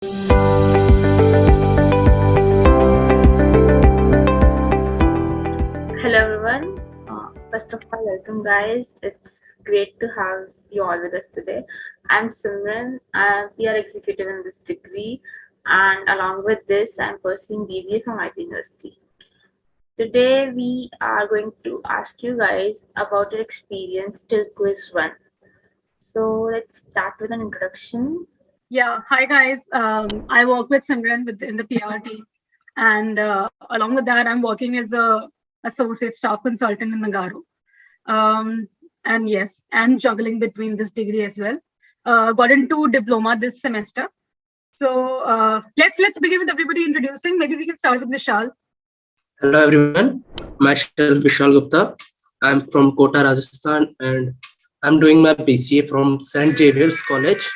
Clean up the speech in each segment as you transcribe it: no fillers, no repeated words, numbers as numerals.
Hello everyone. First of all, welcome guys. It's great to have you all with us today. I'm Simran. I'm PR executive in this degree, and along with this, I'm pursuing BBA from IT University. Today, we are going to ask you guys about your experience till quiz one. So let's start with an introduction. Yeah, hi guys. I work with Simran within the PR team, and along with that, I'm working as a associate staff consultant in Nagaro. And yes, and juggling between this degree as well. Got into diploma this semester. So let's begin with everybody introducing. Maybe we can start with Vishal. Hello everyone, myself Vishal Gupta. I'm from Kota, Rajasthan, and I'm doing my BCA from St. Xavier's College.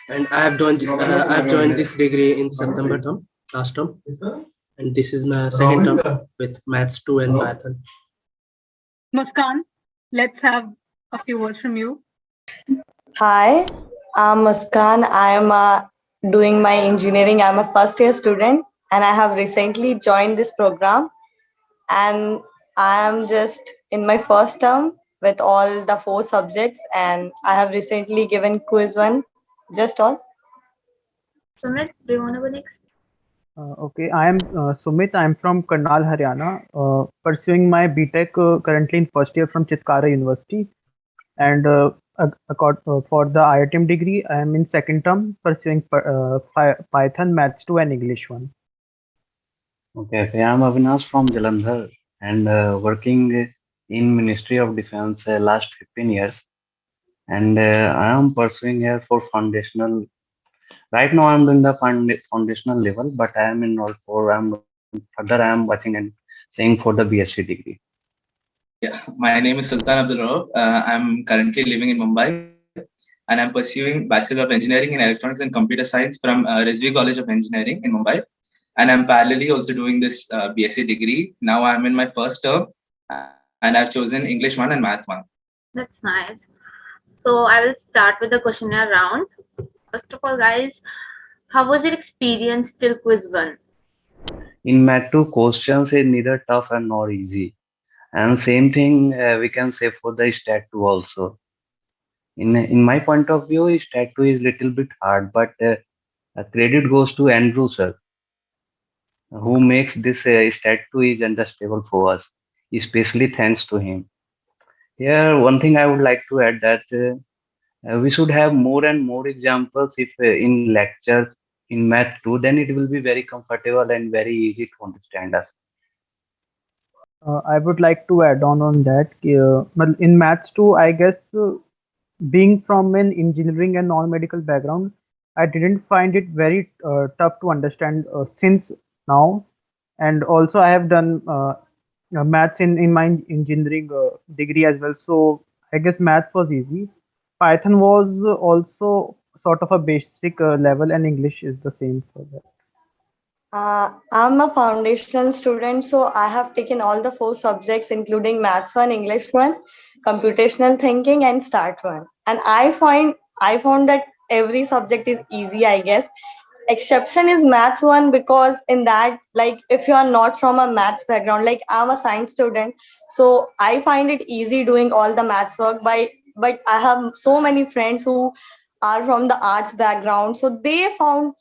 And I've joined this degree in September term, last term, and this is my second term with Maths 2 and Python. Muskan, let's have a few words from you. Hi, I'm Muskan. I'm doing my engineering. I'm a first year student and I have recently joined this program. And I am just in my first term with all the 4 subjects, and I have recently given quiz one. Just all. Sumit, do you want to go next? Okay, I am Sumit. I am from Karnal, Haryana, pursuing my BTech currently in first year from Chitkara University. And for the IITM degree, I am in second term pursuing Python, Maths 2 and English 1. Okay, I'm Avinash from Jalandhar and working in Ministry of Defense last 15 years. And I am pursuing here for foundational. Right now, I'm doing the foundational level, but I am enrolled for. I am watching and saying for the BSc degree. Yeah, my name is Sultan Abdul Rauf. I'm currently living in Mumbai and I'm pursuing Bachelor of Engineering in Electronics and Computer Science from Rizvi College of Engineering in Mumbai. And I'm parallelly also doing this BSc degree. Now I'm in my first term and I've chosen English 1 and Math 1. That's nice. So I will start with the questionnaire round. First of all, guys, how was your experience till quiz one? In Math 2, questions is neither tough and nor easy. And same thing we can say for the Stat 2 also. In my point of view, Stat 2 is little bit hard, but credit goes to Andrew sir, who makes this Stat 2 is understandable for us, especially thanks to him. Here, one thing I would like to add that we should have more and more examples if in lectures in Math 2, then it will be very comfortable and very easy to understand us. I would like to add on that. In Maths 2, I guess being from an engineering and non-medical background, I didn't find it very tough to understand since now. And also, I have done maths in my engineering degree as well. So I guess maths was easy. Python was also sort of a basic level, and English is the same for that. I'm a foundational student, so I have taken all the 4 subjects, including Maths 1, English 1, Computational Thinking, and Start 1. And I found that every subject is easy, I guess. Exception is Maths 1 because in that, like, if you are not from a maths background, like I'm a science student, so I find it easy doing all the maths work. But I have so many friends who are from the arts background, so they found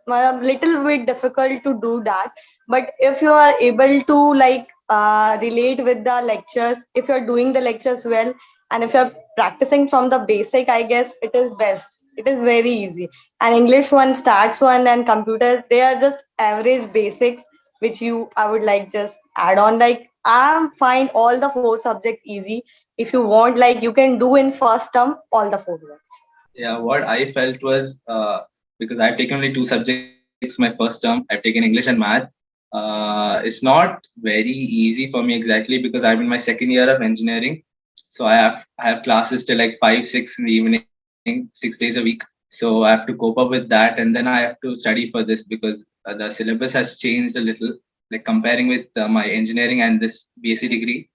a little bit difficult to do that. But if you are able to relate with the lectures, if you're doing the lectures well, and if you're practicing from the basic, I guess it is best. It is very easy. And English 1, Stats 1, and computers, they are just average basics, which I would like just add on. Like, I find all the 4 subjects easy. If you want, like, you can do in first term all the 4 ones. Yeah, what I felt was because I've taken only 2 subjects my first term, I've taken English and Math. It's not very easy for me exactly because I'm in my second year of engineering. So I have classes till like 5, 6 in the evening, 6 days a week. So I have to cope up with that, and then I have to study for this because the syllabus has changed a little, like comparing with my engineering and this BSc degree.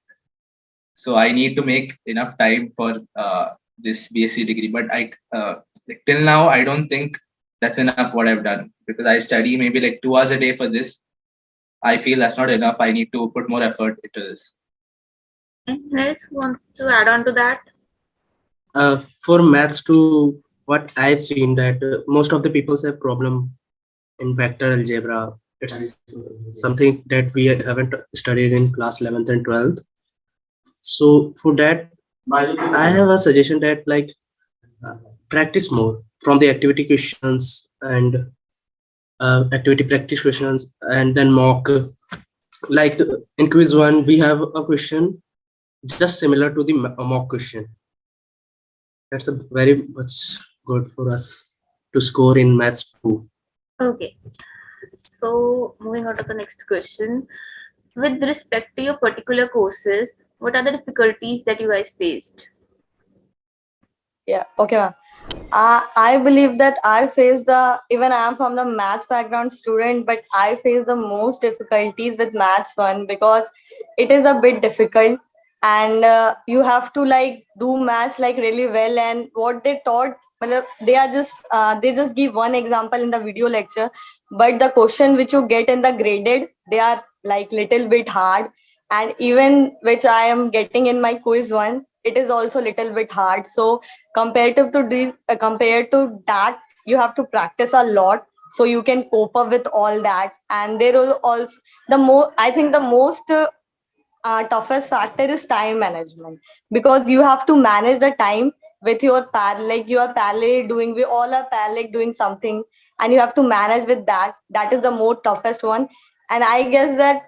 So I need to make enough time for this BSc degree. But I like till now I don't think that's enough what I've done, because I study maybe like 2 hours a day for this. I feel that's not enough. I need to put more effort into this. Anything else want to add on to that? For maths too, what I've seen that most of the people have problem in vector algebra. It's something that we haven't studied in class 11th and 12th. So for that, I have a suggestion that like uh, practice more from the activity questions and activity practice questions, and then mock. Like in quiz one, we have a question just similar to the mock question. That's a very much good for us to score in maths too. Okay. So moving on to the next question. With respect to your particular courses, what are the difficulties that you guys faced? Yeah, okay, ma'am. I believe that I face even I am from the maths background student, but I face the most difficulties with maths one because it is a bit difficult, and you have to like do maths like really well. And what they taught, matlab, they just give one example in the video lecture, but the question which you get in the graded, they are like little bit hard, and even which I am getting in my quiz one, it is also little bit hard. So compared to that, you have to practice a lot so you can cope up with all that. And there is also I think the most toughest factor is time management, because you have to manage the time with your like you are parallel doing, we all are parallel doing something, and you have to manage with that. That is the more toughest one. And I guess that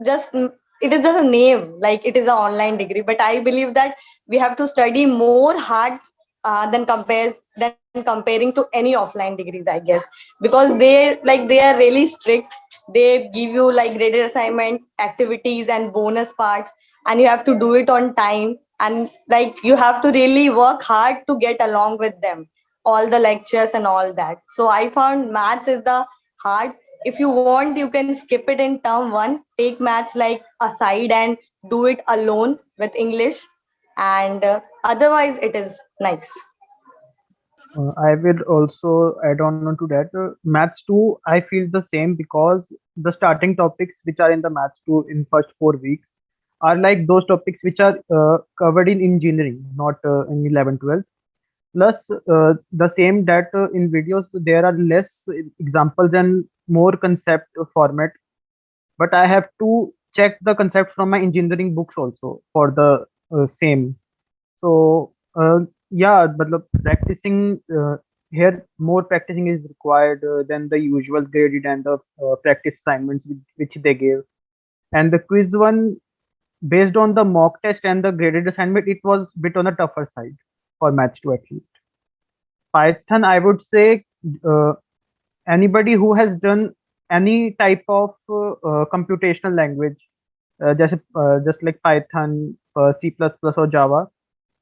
just it is just a name, like it is an online degree, but I believe that we have to study more hard than comparing to any offline degrees, I guess, because they are really strict. They give you like graded assignment, activities and bonus parts, and you have to do it on time, and like you have to really work hard to get along with them, all the lectures and all that. So I found maths is the hard. If you want, you can skip it in term one, take maths like aside and do it alone with English, and otherwise it is nice. I will also add on to that. Maths 2, I feel the same because the starting topics which are in the Maths 2 in first 4 weeks are like those topics which are covered in engineering, not in 11, 12. Plus, the same that in videos there are less examples and more concept format, but I have to check the concept from my engineering books also for the same. So yeah, but practicing here, more practicing is required than the usual graded and the practice assignments which they gave. And the quiz one, based on the mock test and the graded assignment, it was bit on the tougher side for Maths 2 at least. Python, I would say uh, anybody who has done any type of computational language, just like Python, C++ or Java,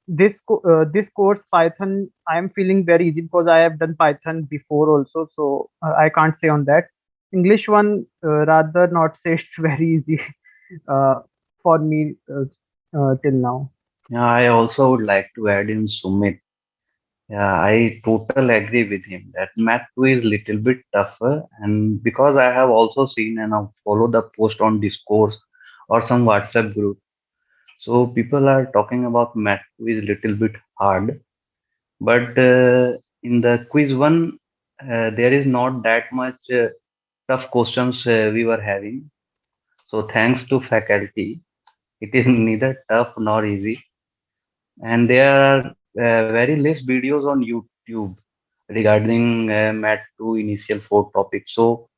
this course Python I am feeling very easy because I have done Python before also, so I can't say on that. English one, rather not say it's very easy uh, for me till now. Yeah, I also would like to add in Sumit. Yeah, I totally agree with him that Math 2 is little bit tougher, and because I have also seen and I follow the post on Discourse or some WhatsApp group, so people are talking about Math 2 is little bit hard, but in the quiz one, there is not that much tough questions we were having. So thanks to faculty, it is neither tough nor easy, and there are very less videos on YouTube regarding Math 2 initial 4 topics. So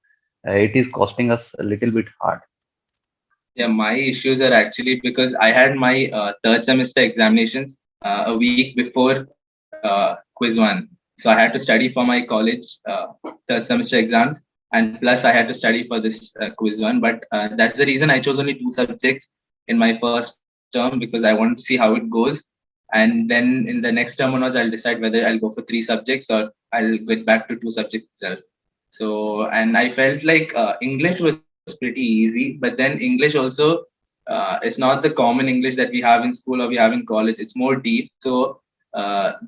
it is costing us a little bit hard. Yeah, my issues are actually because I had my third semester examinations a week before quiz one. So I had to study for my college third semester exams, and plus I had to study for this quiz one. But that's the reason I chose only 2 subjects in my first term, because I want to see how it goes. And then in the next term onwards, I'll decide whether I'll go for 3 subjects or I'll get back to 2 subjects itself. So, and I felt like English was pretty easy, but then English also it's not the common English that we have in school or we have in college. It's more deep. So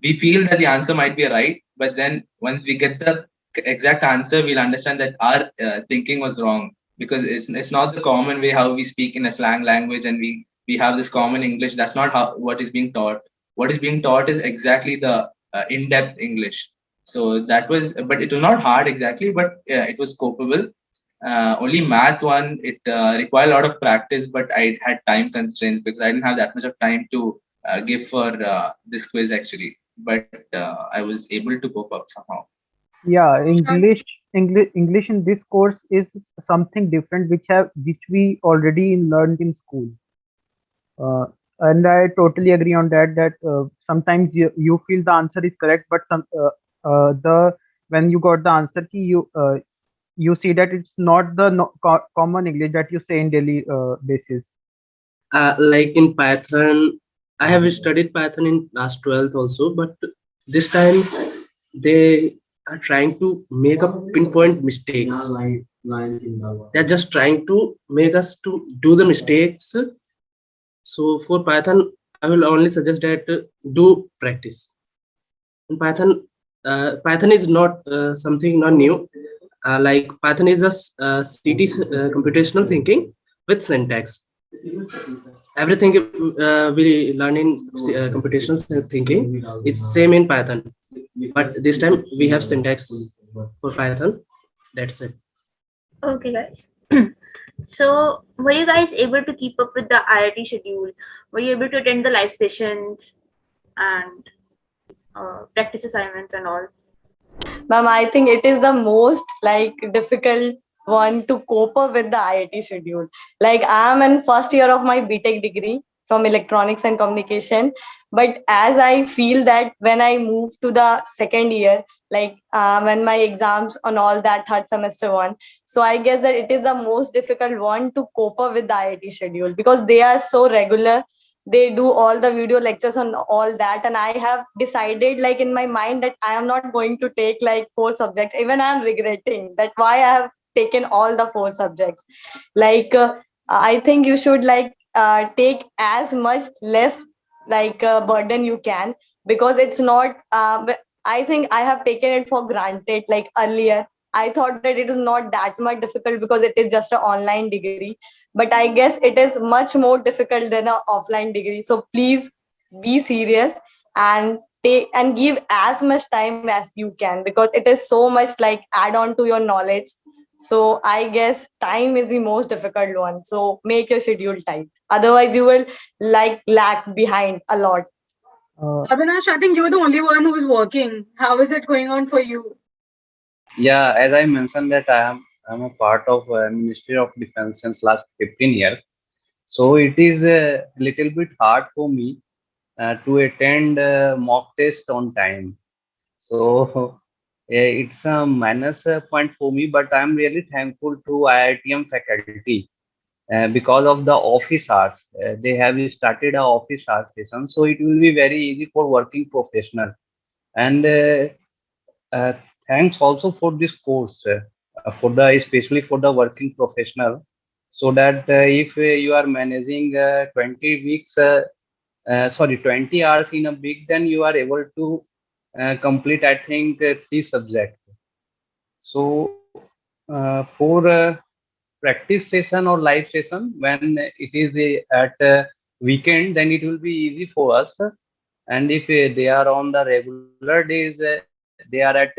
we feel that the answer might be right, but then once we get the exact answer, we'll understand that our thinking was wrong, because it's not the common way how we speak in a slang language, and we have this common English. That's not how what is being taught. What is being taught is exactly the in-depth English. So that was, but it was not hard exactly, but it was copable. Only math one, it required a lot of practice, but I had time constraints because I didn't have that much of time to give for this quiz actually. But I was able to cope up somehow. Yeah, Shad- English in this course is something different, which we already learned in school. Uh, and I totally agree on that. That sometimes you feel the answer is correct, but the when you got the answer key, you see that it's not the common English that you say in daily basis. Like in Python, I have studied Python in class 12th also, but this time they are trying to make a pinpoint mistakes. They're just trying to make us to do the mistakes. So for Python, I will only suggest that do practice. In Python, Python is not something not new. Like Python is a CT computational thinking with syntax. Everything we learn in computational thinking, it's same in Python, but this time we have syntax for Python. That's it. Okay, guys. So, were you guys able to keep up with the IIT schedule? Were you able to attend the live sessions and practice assignments and all? Ma'am, I think it is the most like difficult one to cope up with the IIT schedule. Like I am in first year of my BTech degree from electronics and communication, but as I feel that when I move to the second year, like when my exams on all that third semester one, so I guess that it is the most difficult one to cope up with the IIT schedule because they are so regular. They do all the video lectures on all that, and I have decided like in my mind that I am not going to take like four subjects. Even I am regretting that why I have taken all the four subjects. Like I think you should like take as much less like burden you can, because it's not I think I have taken it for granted. Like earlier I thought that it is not that much difficult because it is just an online degree, but I guess it is much more difficult than an offline degree. So please be serious and take and give as much time as you can, because it is so much like add on to your knowledge. So I guess time is the most difficult one, so make your schedule tight, otherwise you will like lag behind a lot. Uh, Avinash, I think you're the only one who's working. How is it going on for you? Yeah, as I mentioned that I'm a part of Ministry of Defense since last 15 years. So it is a little bit hard for me to attend mock test on time. So it's a minus point for me, but I'm really thankful to IITM faculty because of the office hours. They have started a office hours session, so it will be very easy for working professional. And uh, thanks also for this course, for the especially for the working professional, so that if you are managing 20 weeks, sorry, 20 hours in a week, then you are able to complete, I think, three subjects. So for practice session or live session, when it is at weekend, then it will be easy for us. And if they are on the regular days, they are at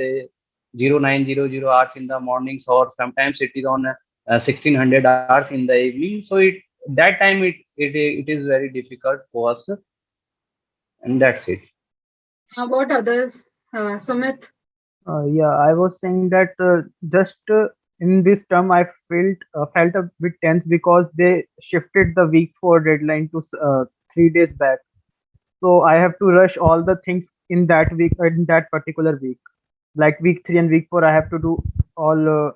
0900 hours in the mornings, or sometimes it is on 1600 hours in the evening. So that time it is very difficult for us, and that's it. How about others? Sumit? yeah, I was saying that just in this term, I felt a bit tense because they shifted the week 4 deadline to 3 days back. So I have to rush all the things in that week, in that particular week. Like week 3 and week 4, I have to do all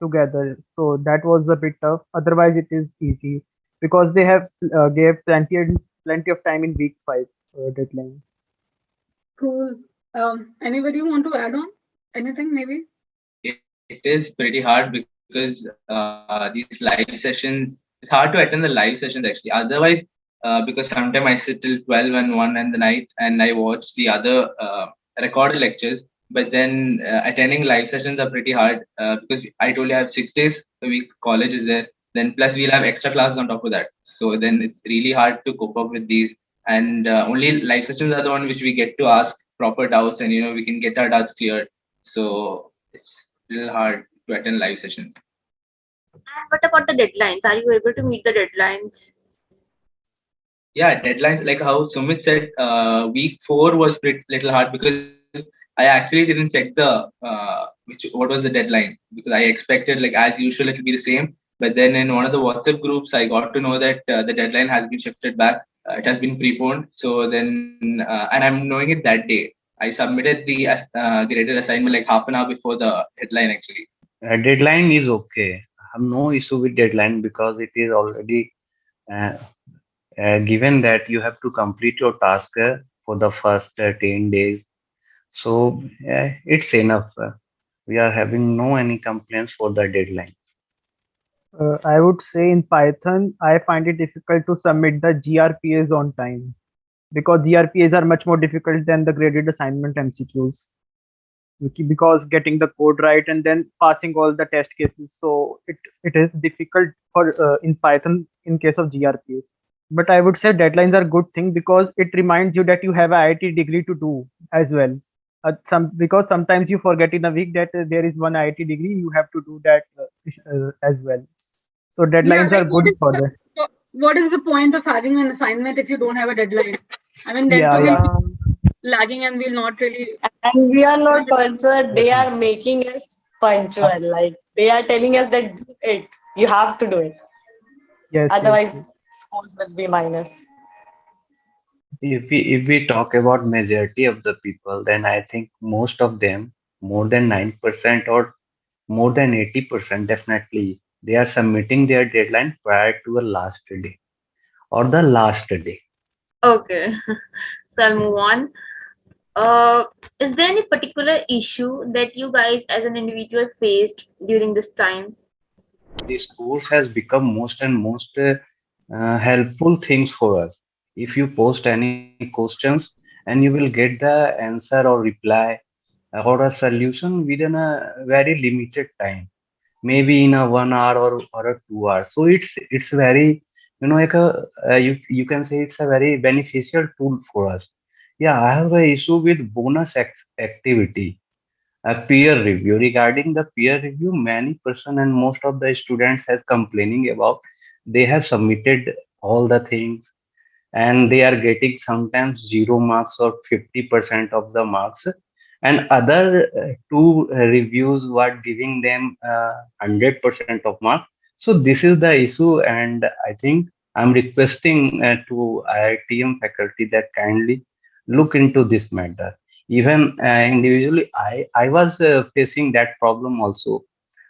together. So that was a bit tough. Otherwise, it is easy because they have gave plenty of time in week 5 deadline. Cool. Anybody want to add on? Anything maybe? It is pretty hard because these live sessions, it's hard to attend the live sessions actually. Otherwise, because sometimes I sit till 12 and 1 in the night and I watch the other recorded lectures. but then attending live sessions are pretty hard because I told you I have 6 days a week college is there. Then plus we'll have extra classes on top of that. So then it's really hard to cope up with these. And only live sessions are the one which we get to ask proper doubts, and we can get our doubts cleared. So it's a little hard to attend live sessions. And what about the deadlines? Are you able to meet the deadlines? Yeah, deadlines, like how Sumit said, week 4 was pretty little hard because I actually didn't check the what was the deadline, because I expected, like, as usual it'll be the same. But then in one of the WhatsApp groups, I got to know that the deadline has been shifted back. It has been preponed. So then, and I'm knowing it that day. I submitted the graded assignment like half an hour before the deadline actually. Deadline is okay. I have no issue with deadline because it is already uh, given that you have to complete your task for the first 10 days. So it's enough. We are having no any complaints for the deadlines. I would say in Python, I find it difficult to submit the GRPAs on time because GRPAs are much more difficult than the graded assignment MCQs. Because getting the code right and then passing all the test cases, so it is difficult for in Python in case of GRPAs. But I would say deadlines are good thing because it reminds you that you have a IIT degree to do as well. Some because sometimes you forget in a week that there is one IIT degree, you have to do that as well. So Yeah, deadlines are like good for that. what is the point of having an assignment if you don't have a deadline? I mean, then Yeah, too we'll yeah, be Yeah. lagging and we'll not really. And we are not punctual. They Definitely. are making us punctual. Like they are telling us that do it. You have to do it. yes, yes, Otherwise, yes. scores will be minus. If we talk about majority of the people, then I think most of them, more than 9% or more than 80%, definitely they are submitting their deadline prior to the last day or the last day. Okay, so I'll move on. Uh, is there any particular issue that you guys as an individual faced during this time? This course has become most and most helpful things for us. If you post any questions, and you will get the answer or reply or a solution within a very limited time, maybe in a 1 hour or a 2 hours. So it's very, like you can say it's a very beneficial tool for us. Yeah, I have a issue with bonus activity, a peer review. Regarding the peer review, many person and most of the students has complaining about they have submitted all the things and they are getting sometimes 0 marks or 50% of the marks, and other two reviews were giving them 100% of marks. So this is the issue, and I think I'm requesting to IITM faculty that kindly look into this matter. Even individually, I was facing that problem also.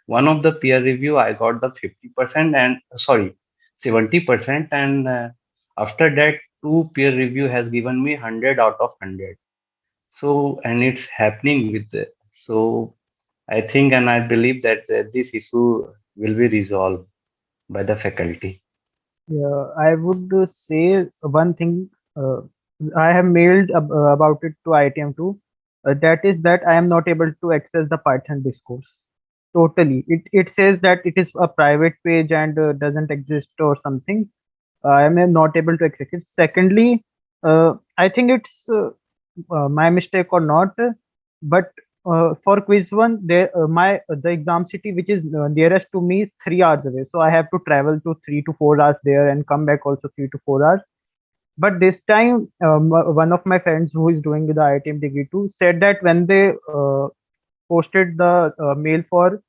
One of the peer review I got the 50% and sorry 70%, and after that two peer review has given me 100 out of 100. So and it's happening with so I think and I believe that this issue will be resolved by the faculty. Yeah, I would say one thing. Uh, I have mailed about it to ITM too. That is that I am not able to access the Python discourse totally. It says that it is a private page and doesn't exist or something. I am not able to access it. Secondly, I think it's my mistake or not, but for quiz one, the exam city which is nearest to me is 3 hours away, so I have to travel to 3 to 4 hours there and come back also 3 to 4 hours. But this time, one of my friends who is doing the IITM degree too said that when they posted the mail for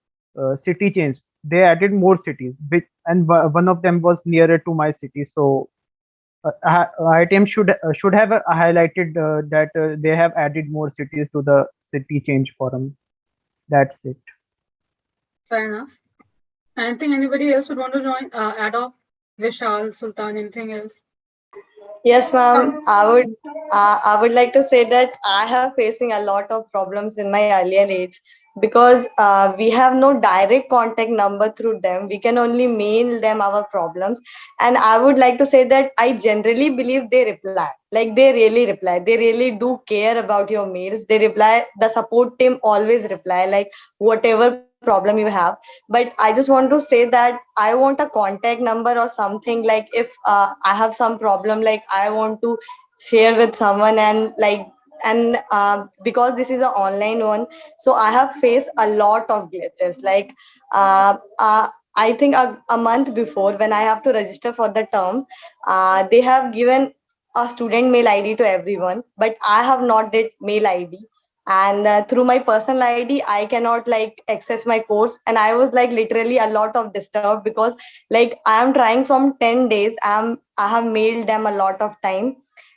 city change, they added more cities, which and one of them was nearer to my city, so ITM should have highlighted that they have added more cities to the city change forum. That's it. Fair enough. I think anybody else would want to join, add up? Vishal, Sultan, anything else? Yes, ma'am. I would like to say that I have facing a lot of problems in my earlier age because we have no direct contact number through them. We can only mail them our problems. And I would like to say that I generally believe they reply. Like they really reply. They really do care about your mails. They reply. The support team always reply, like whatever problem you have. But I just want to say that I want a contact number or something, like if I have some problem, like I want to share with someone, and like, and because this is an online one, so I have faced a lot of glitches. Like I think a month before, when I have to register for the term, they have given a student mail ID to everyone, but I have not did mail ID. And through my personal ID I cannot like access my course, and I was like literally a lot of disturbed, because like I am trying from 10 days. I have mailed them a lot of time.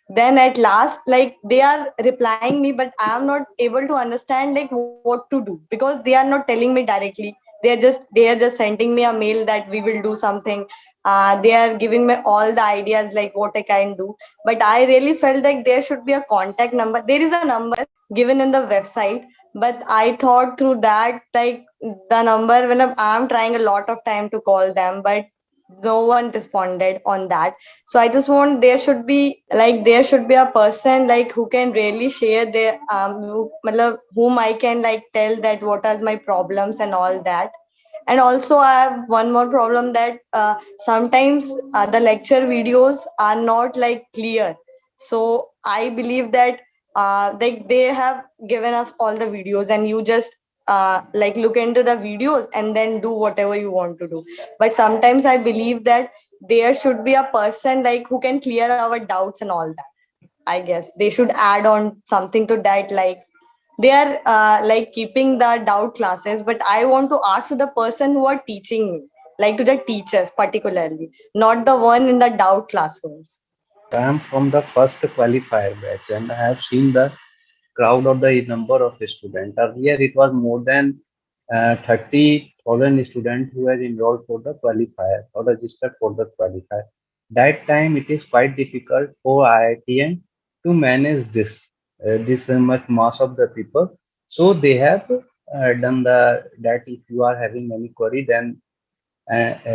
Then at last, like they are replying me, but I am not able to understand like what to do, because they are not telling me directly. They are just sending me a mail that we will do something. They are giving me all the ideas like what I can do. But I really felt like there should be a contact number. There is a number given in the website, but I thought through that, like the number, when I'm trying a lot of time to call them, but no one responded on that. So I just want, there should be a person like who can really share their matlab, whom I can like tell that what are my problems and all that. And also I have one more problem, that sometimes the lecture videos are not like clear. So I believe that they have given us all the videos, and you just like look into the videos and then do whatever you want to do. But sometimes I believe that there should be a person like who can clear our doubts and all that. I guess they should add on something to that, like they are like keeping the doubt classes, but I want to ask to the person who are teaching me, like to the teachers particularly, not the one in the doubt classrooms. I am from the first qualifier batch and I have seen the crowd or the number of students. Earlier, it was more than 30,000 students who were enrolled for the qualifier or registered for the qualifier. That time, it is quite difficult for IITM to manage this much mass of the people. So they have done that if you are having any query, then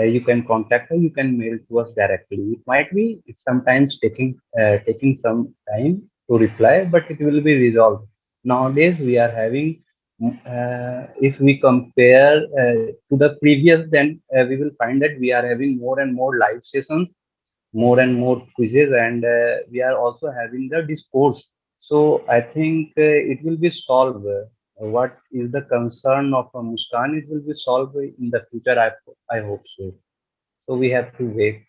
you can contact or you can mail to us directly. It might be it's sometimes taking some time to reply, but it will be resolved. Nowadays, we are having, if we compare to the previous, then we will find that we are having more and more live sessions, more and more quizzes, and we are also having the discourse. So I think it will be solved. What is the concern of Muskan? It will be solved in the future. I hope so. So we have to wait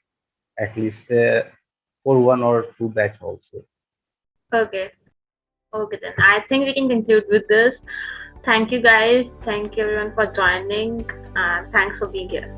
at least for one or two batch also. Okay. Okay, then I think we can conclude with this. Thank you guys. Thank you everyone for joining. And thanks for being here.